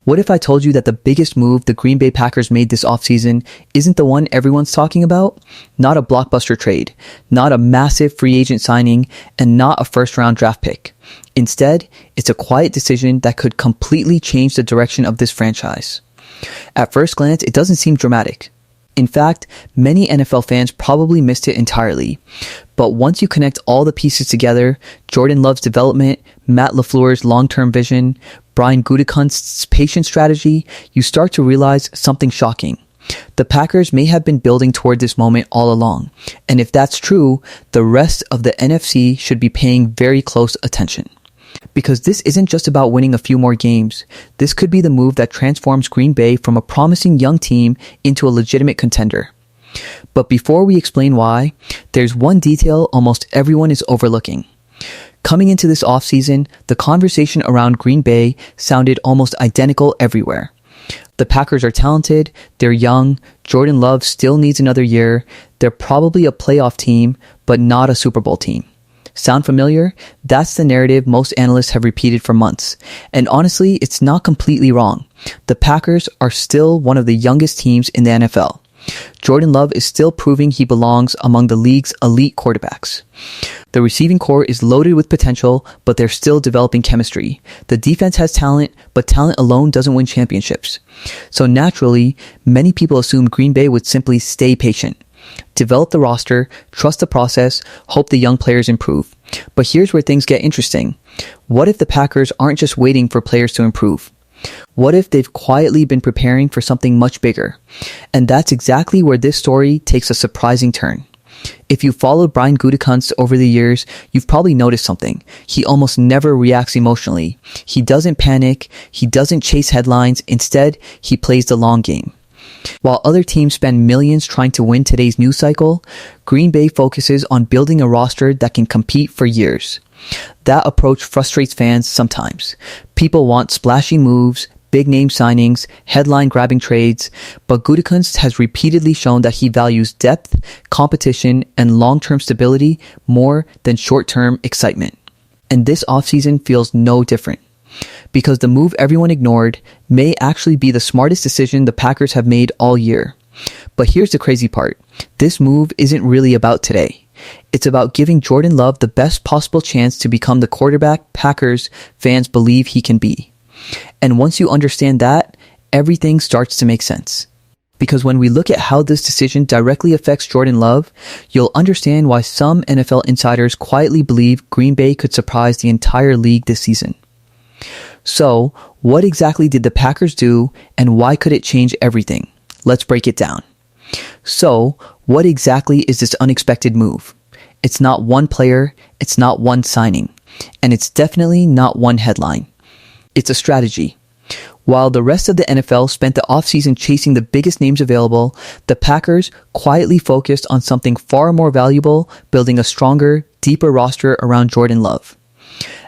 What if I told you that the biggest move the Green Bay Packers made this offseason isn't the one everyone's talking about? Not a blockbuster trade, not a massive free agent signing, and not a first-round draft pick. Instead, it's a quiet decision that could completely change the direction of this franchise. At first glance, it doesn't seem dramatic. In fact, many NFL fans probably missed it entirely. But once you connect all the pieces together, Jordan Love's development, Matt LaFleur's long-term vision, Brian Gutekunst's patient strategy, you start to realize something shocking. The Packers may have been building toward this moment all along. And if that's true, the rest of the NFC should be paying very close attention. Because this isn't just about winning a few more games. This could be the move that transforms Green Bay from a promising young team into a legitimate contender. But before we explain why, there's one detail almost everyone is overlooking. Coming into this offseason, the conversation around Green Bay sounded almost identical everywhere. The Packers are talented, they're young, Jordan Love still needs another year, they're probably a playoff team, but not a Super Bowl team. Sound familiar? That's the narrative most analysts have repeated for months. And honestly, it's not completely wrong. The Packers are still one of the youngest teams in the NFL. Jordan Love is still proving he belongs among the league's elite quarterbacks. The receiving core is loaded with potential, but they're still developing chemistry. The defense has talent, but talent alone doesn't win championships. So naturally, many people assumed Green Bay would simply stay patient. Develop the roster, trust the process, hope the young players improve. But here's where things get interesting. What if the Packers aren't just waiting for players to improve? What if they've quietly been preparing for something much bigger? And that's exactly where this story takes a surprising turn. If you followed Brian Gutekunst over the years, you've probably noticed something. He almost never reacts emotionally. He doesn't panic. He doesn't chase headlines. Instead, he plays the long game. While other teams spend millions trying to win today's news cycle, Green Bay focuses on building a roster that can compete for years. That approach frustrates fans sometimes. People want splashy moves, big-name signings, headline-grabbing trades, but Gutekunst has repeatedly shown that he values depth, competition, and long-term stability more than short-term excitement. And this offseason feels no different. Because the move everyone ignored may actually be the smartest decision the Packers have made all year. But here's the crazy part. This move isn't really about today. It's about giving Jordan Love the best possible chance to become the quarterback Packers fans believe he can be. And once you understand that, everything starts to make sense. Because when we look at how this decision directly affects Jordan Love, you'll understand why some NFL insiders quietly believe Green Bay could surprise the entire league this season. So, what exactly did the Packers do, and why could it change everything? Let's break it down. So, what exactly is this unexpected move? It's not one player, it's not one signing, and it's definitely not one headline. It's a strategy. While the rest of the NFL spent the offseason chasing the biggest names available, the Packers quietly focused on something far more valuable, building a stronger, deeper roster around Jordan Love.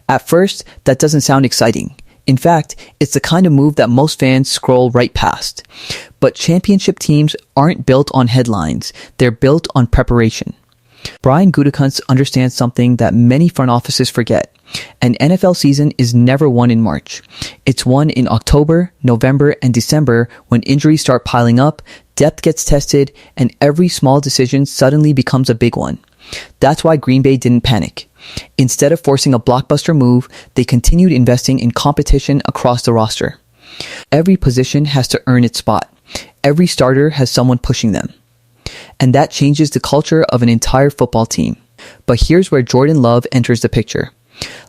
At first, that doesn't sound exciting. In fact, it's the kind of move that most fans scroll right past. But championship teams aren't built on headlines. They're built on preparation. Brian Gutekunst understands something that many front offices forget. An NFL season is never won in March. It's won in October, November, and December when injuries start piling up, depth gets tested, and every small decision suddenly becomes a big one. That's why Green Bay didn't panic. Instead of forcing a blockbuster move, they continued investing in competition across the roster. Every position has to earn its spot. Every starter has someone pushing them. And that changes the culture of an entire football team. But here's where Jordan Love enters the picture.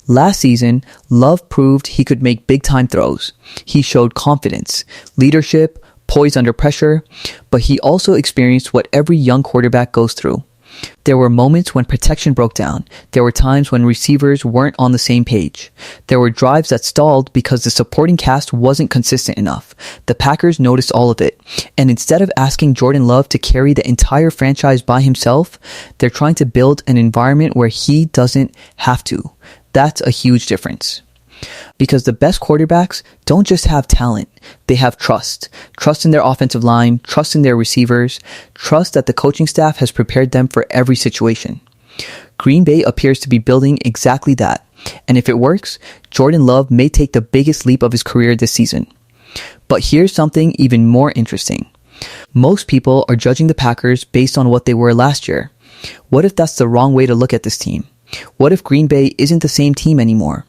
Last season, Love proved he could make big-time throws. He showed confidence, leadership, poise under pressure, but he also experienced what every young quarterback goes through. There were moments when protection broke down. There were times when receivers weren't on the same page. There were drives that stalled because the supporting cast wasn't consistent enough. The Packers noticed all of it. And instead of asking Jordan Love to carry the entire franchise by himself, they're trying to build an environment where he doesn't have to. That's a huge difference. Because the best quarterbacks don't just have talent, they have trust. Trust in their offensive line, trust in their receivers, trust that the coaching staff has prepared them for every situation. Green Bay appears to be building exactly that. And if it works, Jordan Love may take the biggest leap of his career this season. But here's something even more interesting. Most people are judging the Packers based on what they were last year. What if that's the wrong way to look at this team? What if Green Bay isn't the same team anymore?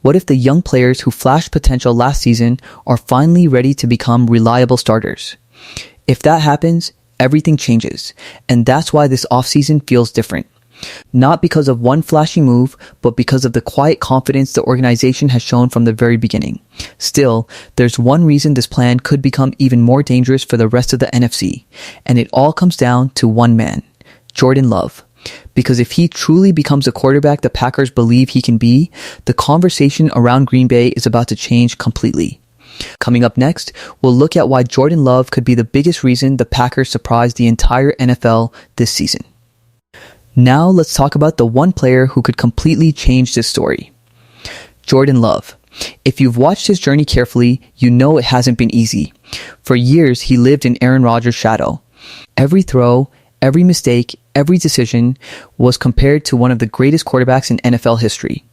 What if the young players who flashed potential last season are finally ready to become reliable starters? If that happens, everything changes, and that's why this offseason feels different. Not because of one flashy move, but because of the quiet confidence the organization has shown from the very beginning. Still, there's one reason this plan could become even more dangerous for the rest of the NFC, and it all comes down to one man, Jordan Love. Because if he truly becomes the quarterback the Packers believe he can be, the conversation around Green Bay is about to change completely. Coming up next, we'll look at why Jordan Love could be the biggest reason the Packers surprised the entire NFL this season. Now let's talk about the one player who could completely change this story. Jordan Love. If you've watched his journey carefully, you know it hasn't been easy. For years, he lived in Aaron Rodgers' shadow. Every throw, every mistake, every decision was compared to one of the greatest quarterbacks in NFL history.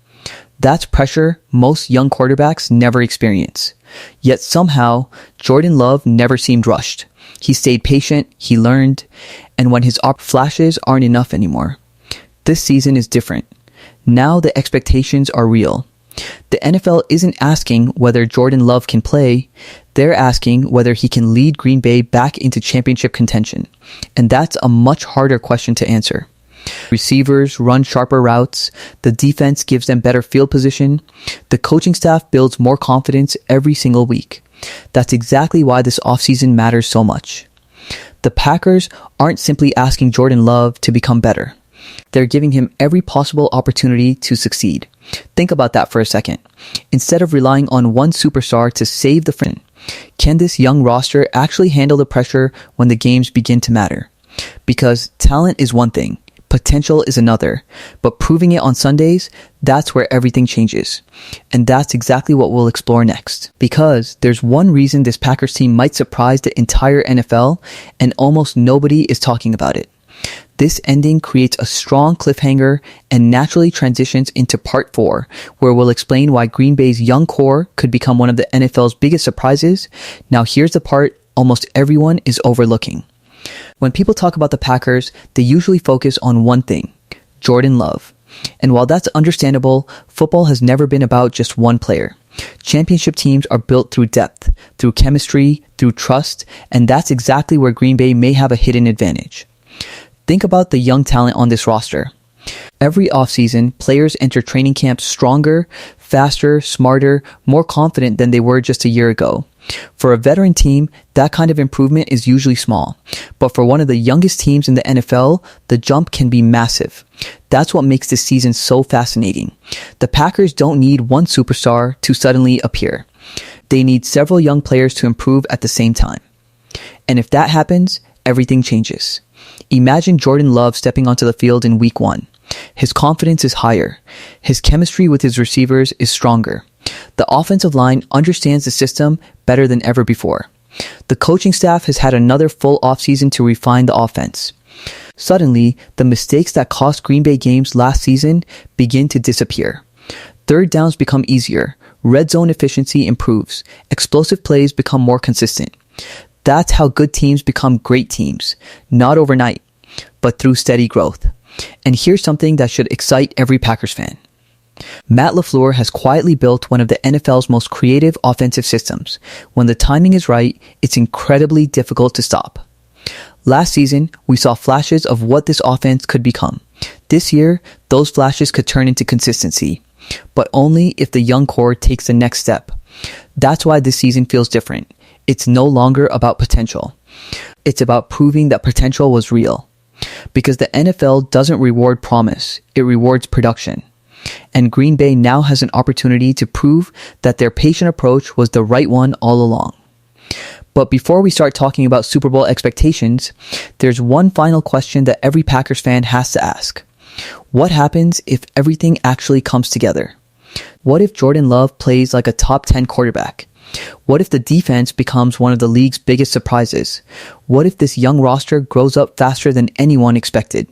That's pressure most young quarterbacks never experience. Yet somehow, Jordan Love never seemed rushed. He stayed patient, he learned, and when his flashes aren't enough anymore. This season is different. Now the expectations are real. The NFL isn't asking whether Jordan Love can play, they're asking whether he can lead Green Bay back into championship contention. And that's a much harder question to answer. Receivers run sharper routes, the defense gives them better field position, the coaching staff builds more confidence every single week. That's exactly why this offseason matters so much. The Packers aren't simply asking Jordan Love to become better. They're giving him every possible opportunity to succeed. Think about that for a second. Instead of relying on one superstar to save the friend, can this young roster actually handle the pressure when the games begin to matter? Because talent is one thing, potential is another, but proving it on Sundays, that's where everything changes. And that's exactly what we'll explore next. Because there's one reason this Packers team might surprise the entire NFL, and almost nobody is talking about it. This ending creates a strong cliffhanger and naturally transitions into part 4, where we'll explain why Green Bay's young core could become one of the NFL's biggest surprises. Now here's the part almost everyone is overlooking. When people talk about the Packers, they usually focus on one thing, Jordan Love. And while that's understandable, football has never been about just one player. Championship teams are built through depth, through chemistry, through trust, and that's exactly where Green Bay may have a hidden advantage. Think about the young talent on this roster. Every offseason, players enter training camp stronger, faster, smarter, more confident than they were just a year ago. For a veteran team, that kind of improvement is usually small. But for one of the youngest teams in the NFL, the jump can be massive. That's what makes this season so fascinating. The Packers don't need one superstar to suddenly appear. They need several young players to improve at the same time. And if that happens, everything changes. Imagine Jordan Love stepping onto the field in week 1. His confidence is higher. His chemistry with his receivers is stronger. The offensive line understands the system better than ever before. The coaching staff has had another full offseason to refine the offense. Suddenly, the mistakes that cost Green Bay games last season begin to disappear. Third downs become easier. Red zone efficiency improves. Explosive plays become more consistent. That's how good teams become great teams. Not overnight, but through steady growth. And here's something that should excite every Packers fan. Matt LaFleur has quietly built one of the NFL's most creative offensive systems. When the timing is right, it's incredibly difficult to stop. Last season, we saw flashes of what this offense could become. This year, those flashes could turn into consistency, but only if the young core takes the next step. That's why this season feels different. It's no longer about potential. It's about proving that potential was real. Because the NFL doesn't reward promise, it rewards production. And Green Bay now has an opportunity to prove that their patient approach was the right one all along. But before we start talking about Super Bowl expectations, there's one final question that every Packers fan has to ask. What happens if everything actually comes together? What if Jordan Love plays like a top 10 quarterback? What if the defense becomes one of the league's biggest surprises? What if this young roster grows up faster than anyone expected?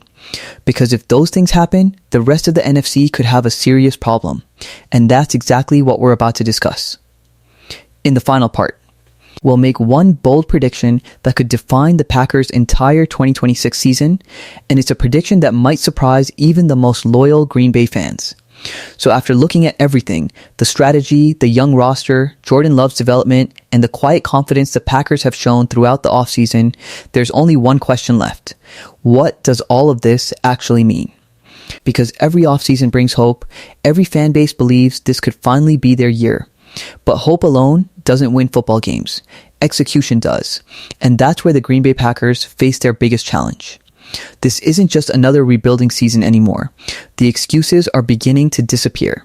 Because if those things happen, the rest of the NFC could have a serious problem. And that's exactly what we're about to discuss. In the final part. will make one bold prediction that could define the Packers' entire 2026 season, and it's a prediction that might surprise even the most loyal Green Bay fans. So after looking at everything, the strategy, the young roster, Jordan Love's development, and the quiet confidence the Packers have shown throughout the offseason, there's only one question left. What does all of this actually mean? Because every offseason brings hope, every fan base believes this could finally be their year. But hope alone doesn't win football games. Execution does. And that's where the Green Bay Packers face their biggest challenge. This isn't just another rebuilding season anymore. The excuses are beginning to disappear.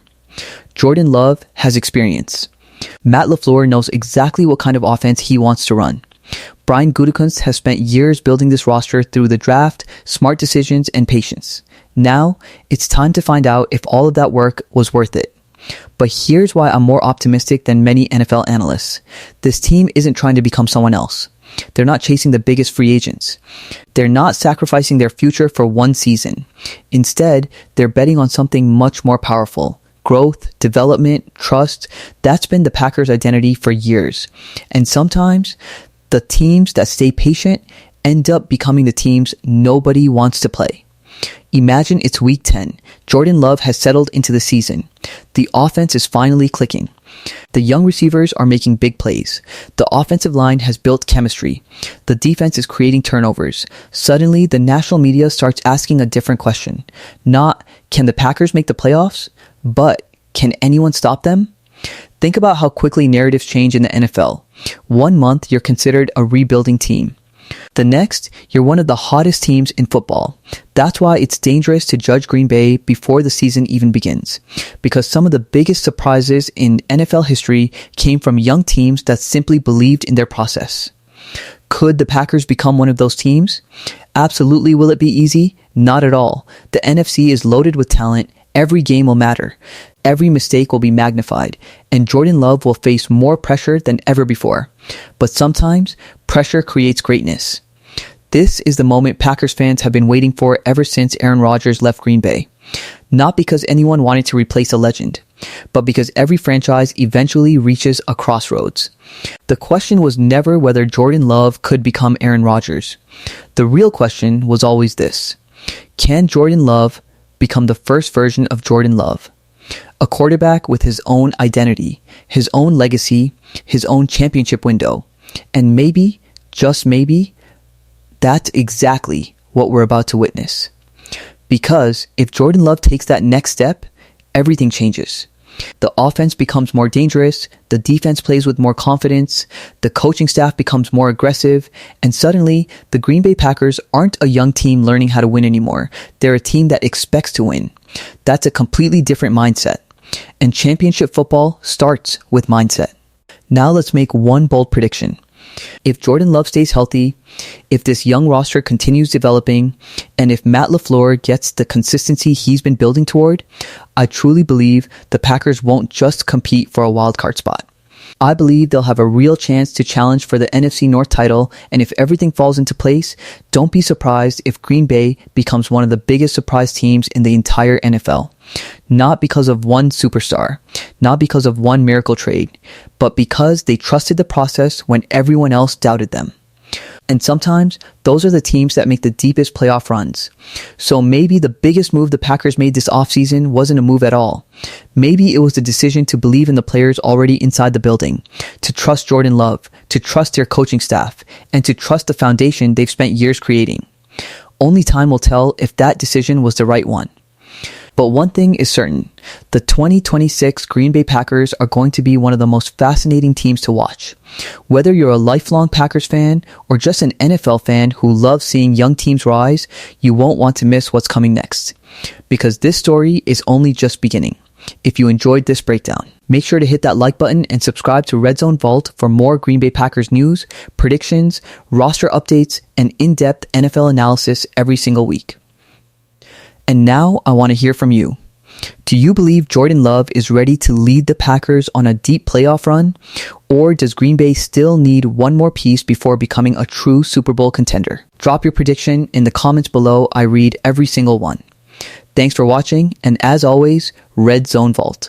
Jordan Love has experience. Matt LaFleur knows exactly what kind of offense he wants to run. Brian Gutekunst has spent years building this roster through the draft, smart decisions, and patience. Now, it's time to find out if all of that work was worth it. But here's why I'm more optimistic than many NFL analysts. This team isn't trying to become someone else. They're not chasing the biggest free agents. They're not sacrificing their future for one season. Instead, they're betting on something much more powerful. Growth, development, trust. That's been the Packers' identity for years. And sometimes, the teams that stay patient end up becoming the teams nobody wants to play. Imagine it's week 10. Jordan Love has settled into the season. The offense is finally clicking. The young receivers are making big plays. The offensive line has built chemistry. The defense is creating turnovers. Suddenly, the national media starts asking a different question. Not, can the Packers make the playoffs? But, can anyone stop them? Think about how quickly narratives change in the NFL. 1 month, you're considered a rebuilding team. The next, you're one of the hottest teams in football. That's why it's dangerous to judge Green Bay before the season even begins. Because some of the biggest surprises in NFL history came from young teams that simply believed in their process. Could the Packers become one of those teams? Absolutely. Will it be easy? Not at all. The NFC is loaded with talent. Every game will matter. Every mistake will be magnified, and Jordan Love will face more pressure than ever before. But sometimes, pressure creates greatness. This is the moment Packers fans have been waiting for ever since Aaron Rodgers left Green Bay. Not because anyone wanted to replace a legend, but because every franchise eventually reaches a crossroads. The question was never whether Jordan Love could become Aaron Rodgers. The real question was always this: can Jordan Love become the first version of Jordan Love? A quarterback with his own identity, his own legacy, his own championship window. And maybe, just maybe, that's exactly what we're about to witness. Because if Jordan Love takes that next step, everything changes. The offense becomes more dangerous, the defense plays with more confidence, the coaching staff becomes more aggressive, and suddenly, the Green Bay Packers aren't a young team learning how to win anymore. They're a team that expects to win. That's a completely different mindset. And championship football starts with mindset. Now let's make one bold prediction. If Jordan Love stays healthy, if this young roster continues developing, and if Matt LaFleur gets the consistency he's been building toward, I truly believe the Packers won't just compete for a wildcard spot. I believe they'll have a real chance to challenge for the NFC North title, and if everything falls into place, don't be surprised if Green Bay becomes one of the biggest surprise teams in the entire NFL. Not because of one superstar, not because of one miracle trade, but because they trusted the process when everyone else doubted them. And sometimes, those are the teams that make the deepest playoff runs. So maybe the biggest move the Packers made this offseason wasn't a move at all. Maybe it was the decision to believe in the players already inside the building, to trust Jordan Love, to trust their coaching staff, and to trust the foundation they've spent years creating. Only time will tell if that decision was the right one. But one thing is certain, the 2026 Green Bay Packers are going to be one of the most fascinating teams to watch. Whether you're a lifelong Packers fan or just an NFL fan who loves seeing young teams rise, you won't want to miss what's coming next. Because this story is only just beginning. If you enjoyed this breakdown, make sure to hit that like button and subscribe to Red Zone Vault for more Green Bay Packers news, predictions, roster updates, and in-depth NFL analysis every single week. And now I want to hear from you. Do you believe Jordan Love is ready to lead the Packers on a deep playoff run? Or does Green Bay still need one more piece before becoming a true Super Bowl contender? Drop your prediction in the comments below. I read every single one. Thanks for watching, and as always, Red Zone Vault.